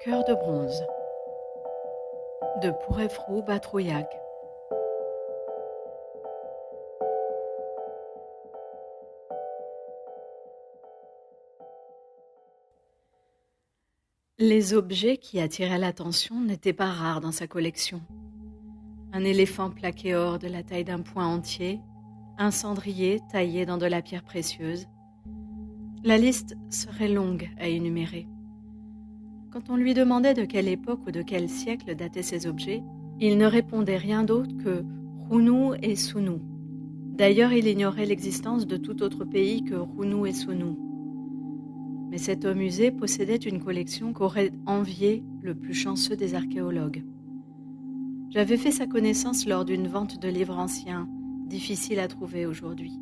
Cœur de bronze de Purefru Batrouillac. Les objets qui attiraient l'attention n'étaient pas rares dans sa collection. Un éléphant plaqué or de la taille d'un poing entier, un cendrier taillé dans de la pierre précieuse. La liste serait longue à énumérer. Quand on lui demandait de quelle époque ou de quel siècle dataient ces objets, il ne répondait rien d'autre que Rounou et Sounou. D'ailleurs, il ignorait l'existence de tout autre pays que Rounou et Sounou. Mais cet homme usé possédait une collection qu'aurait envié le plus chanceux des archéologues. J'avais fait sa connaissance lors d'une vente de livres anciens, difficile à trouver aujourd'hui.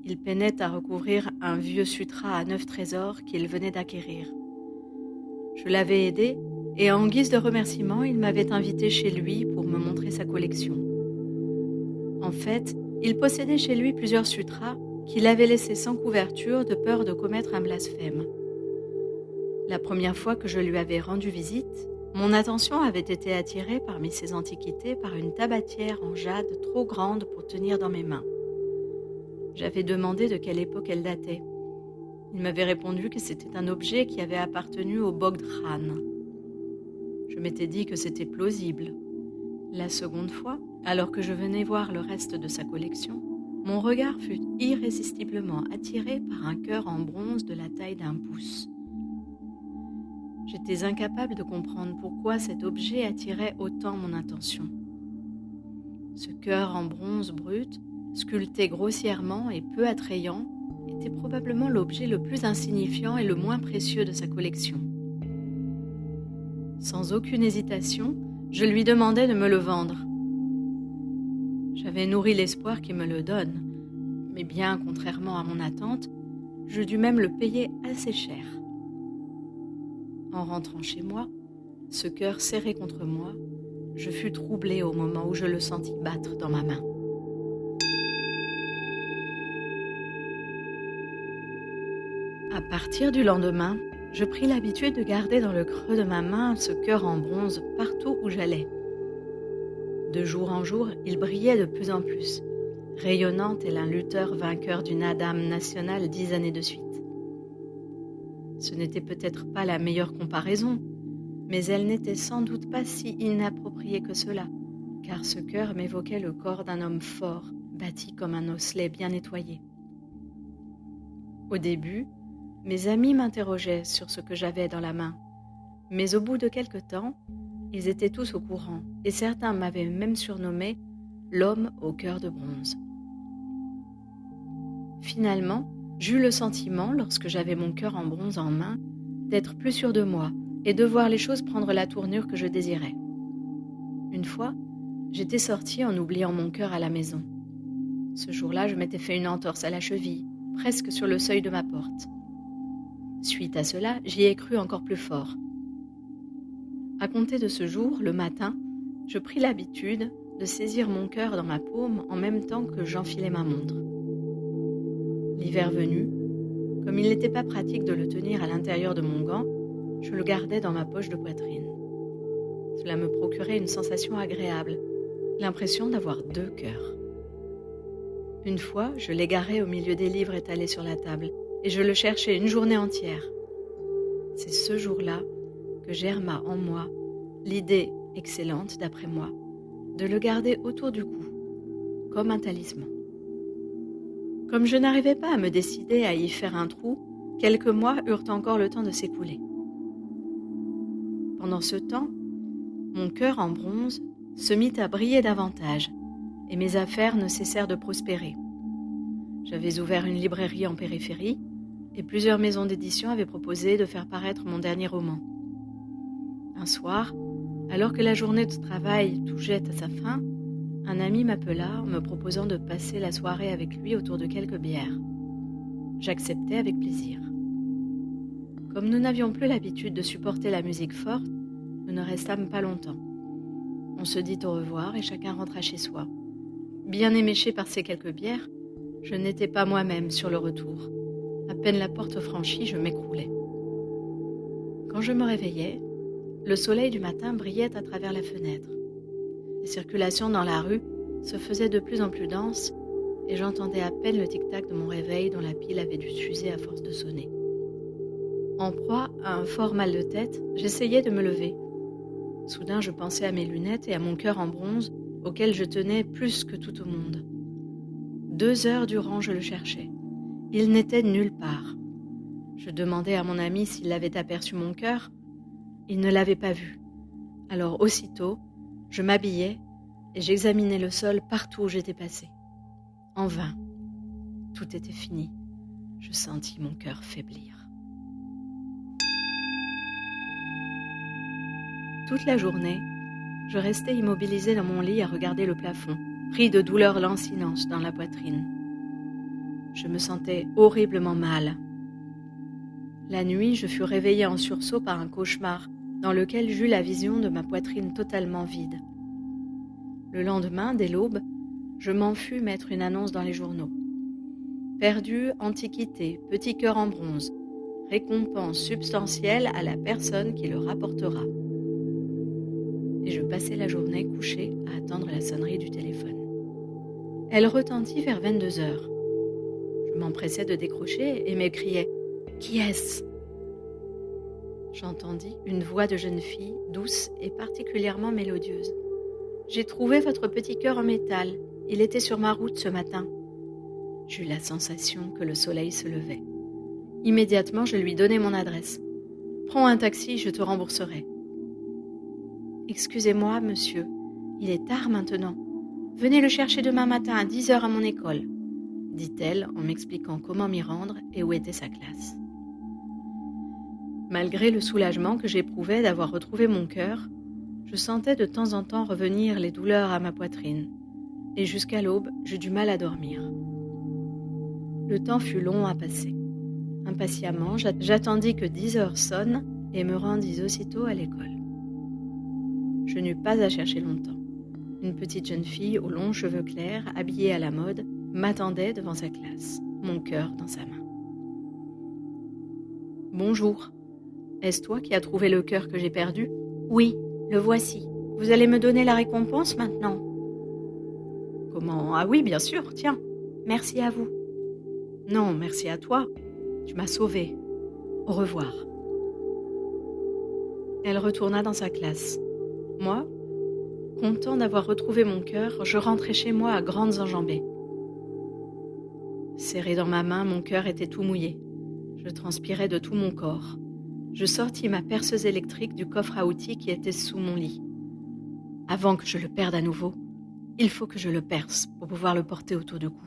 Il peinait à recouvrir un vieux sutra à 9 trésors qu'il venait d'acquérir. Je l'avais aidé et en guise de remerciement, il m'avait invité chez lui pour me montrer sa collection. En fait, il possédait chez lui plusieurs sutras qu'il avait laissés sans couverture de peur de commettre un blasphème. La première fois que je lui avais rendu visite, mon attention avait été attirée parmi ces antiquités par une tabatière en jade trop grande pour tenir dans mes mains. J'avais demandé de quelle époque elle datait. Il m'avait répondu que c'était un objet qui avait appartenu au Bogd-Khan. Je m'étais dit que c'était plausible. La seconde fois, alors que je venais voir le reste de sa collection, mon regard fut irrésistiblement attiré par un cœur en bronze de la taille d'un pouce. J'étais incapable de comprendre pourquoi cet objet attirait autant mon attention. Ce cœur en bronze brut, sculpté grossièrement et peu attrayant, était probablement l'objet le plus insignifiant et le moins précieux de sa collection. Sans aucune hésitation, je lui demandai de me le vendre. J'avais nourri l'espoir qu'il me le donne, mais bien contrairement à mon attente, je dus même le payer assez cher. En rentrant chez moi, ce cœur serré contre moi, je fus troublée au moment où je le sentis battre dans ma main. À partir du lendemain, je pris l'habitude de garder dans le creux de ma main ce cœur en bronze partout où j'allais. De jour en jour, il brillait de plus en plus, rayonnant tel un lutteur vainqueur d'une Dame nationale 10 années de suite. Ce n'était peut-être pas la meilleure comparaison, mais elle n'était sans doute pas si inappropriée que cela, car ce cœur m'évoquait le corps d'un homme fort, bâti comme un osselet bien nettoyé. Au début, mes amis m'interrogeaient sur ce que j'avais dans la main, mais au bout de quelque temps, ils étaient tous au courant, et certains m'avaient même surnommé l'homme au cœur de bronze. Finalement, j'eus le sentiment, lorsque j'avais mon cœur en bronze en main, d'être plus sûr de moi et de voir les choses prendre la tournure que je désirais. Une fois, j'étais sortie en oubliant mon cœur à la maison. Ce jour-là, je m'étais fait une entorse à la cheville, presque sur le seuil de ma porte. Suite à cela, j'y ai cru encore plus fort. À compter de ce jour, le matin, je pris l'habitude de saisir mon cœur dans ma paume en même temps que j'enfilais ma montre. L'hiver venu, comme il n'était pas pratique de le tenir à l'intérieur de mon gant, je le gardais dans ma poche de poitrine. Cela me procurait une sensation agréable, l'impression d'avoir 2 cœurs. Une fois, je l'égarais au milieu des livres étalés sur la table, et je le cherchais une journée entière. C'est ce jour-là que germa en moi l'idée excellente, d'après moi, de le garder autour du cou, comme un talisman. Comme je n'arrivais pas à me décider à y faire un trou, quelques mois eurent encore le temps de s'écouler. Pendant ce temps, mon cœur en bronze se mit à briller davantage, et mes affaires ne cessèrent de prospérer. J'avais ouvert une librairie en périphérie, et plusieurs maisons d'édition avaient proposé de faire paraître mon dernier roman. Un soir, alors que la journée de travail touchait à sa fin, un ami m'appela en me proposant de passer la soirée avec lui autour de quelques bières. J'acceptai avec plaisir. Comme nous n'avions plus l'habitude de supporter la musique forte, nous ne restâmes pas longtemps. On se dit au revoir et chacun rentra chez soi. Bien éméché par ces quelques bières, je n'étais pas moi-même sur le retour. À peine la porte franchie, je m'écroulais. Quand je me réveillais, le soleil du matin brillait à travers la fenêtre. La circulation dans la rue se faisait de plus en plus dense et j'entendais à peine le tic-tac de mon réveil dont la pile avait dû s'user à force de sonner. En proie à un fort mal de tête, j'essayais de me lever. Soudain, je pensais à mes lunettes et à mon cœur en bronze auquel je tenais plus que tout au monde. 2 heures durant, je le cherchais. Il n'était nulle part. Je demandais à mon ami s'il avait aperçu mon cœur. Il ne l'avait pas vu. Alors aussitôt, je m'habillais et j'examinais le sol partout où j'étais passée. En vain. Tout était fini. Je sentis mon cœur faiblir. Toute la journée, je restais immobilisée dans mon lit à regarder le plafond, pris de douleurs lancinantes dans la poitrine. Je me sentais horriblement mal. La nuit, je fus réveillée en sursaut par un cauchemar dans lequel j'eus la vision de ma poitrine totalement vide. Le lendemain, dès l'aube, je m'en fus mettre une annonce dans les journaux. Perdu, antiquité, petit cœur en bronze, récompense substantielle à la personne qui le rapportera. Et je passai la journée couchée à attendre la sonnerie du téléphone. Elle retentit vers 22 heures. Je m'empressai de décrocher et m'écriai « Qui est-ce » J'entendis une voix de jeune fille, douce et particulièrement mélodieuse. « J'ai trouvé votre petit cœur en métal. Il était sur ma route ce matin. » J'eus la sensation que le soleil se levait. Immédiatement, je lui donnai mon adresse. « Prends un taxi, je te rembourserai. » « Excusez-moi, monsieur, il est tard maintenant. Venez le chercher demain matin à 10 heures à mon école, » dit-elle en m'expliquant comment m'y rendre et où était sa classe. Malgré le soulagement que j'éprouvais d'avoir retrouvé mon cœur, je sentais de temps en temps revenir les douleurs à ma poitrine, et jusqu'à l'aube, j'eus du mal à dormir. Le temps fut long à passer. Impatiemment, j'attendis que 10 heures sonnent et me rendis aussitôt à l'école. Je n'eus pas à chercher longtemps. Une petite jeune fille aux longs cheveux clairs, habillée à la mode, m'attendait devant sa classe, mon cœur dans sa main. « Bonjour. Est-ce toi qui as trouvé le cœur que j'ai perdu ? » ?»« Oui, le voici. Vous allez me donner la récompense maintenant ? » ?»« Comment ? Ah oui, bien sûr, tiens. Merci à vous. »« Non, merci à toi. Tu m'as sauvée. Au revoir. » Elle retourna dans sa classe. Moi, content d'avoir retrouvé mon cœur, je rentrai chez moi à grandes enjambées. Serré dans ma main, mon cœur était tout mouillé. Je transpirais de tout mon corps. Je sortis ma perceuse électrique du coffre à outils qui était sous mon lit. Avant que je le perde à nouveau, il faut que je le perce pour pouvoir le porter autour du cou.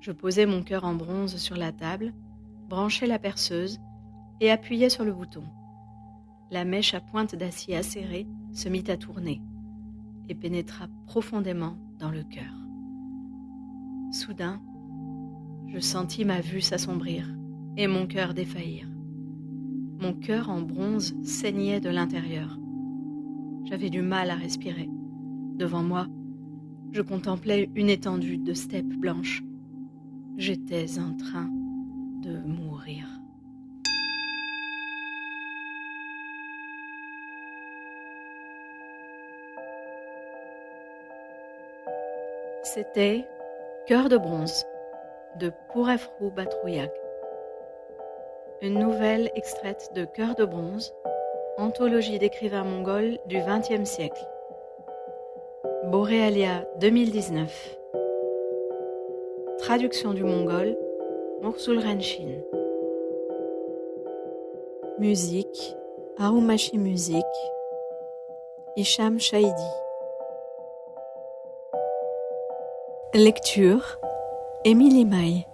Je posai mon cœur en bronze sur la table, branchai la perceuse et appuyai sur le bouton. La mèche à pointe d'acier acérée se mit à tourner et pénétra profondément dans le cœur. Soudain, je sentis ma vue s'assombrir et mon cœur défaillir. Mon cœur en bronze saignait de l'intérieur. J'avais du mal à respirer. Devant moi, je contemplais une étendue de steppes blanches. J'étais en train de mourir. C'était Cœur de bronze de Pourefrou Batrouillac. Une nouvelle extraite de Cœur de bronze, anthologie d'écrivains mongols du XXe siècle. Borealia 2019. Traduction du mongol, Moksul Renshin. Musique, Arumashi Music, Hicham Shahidi. Lecture, Émilie Maille.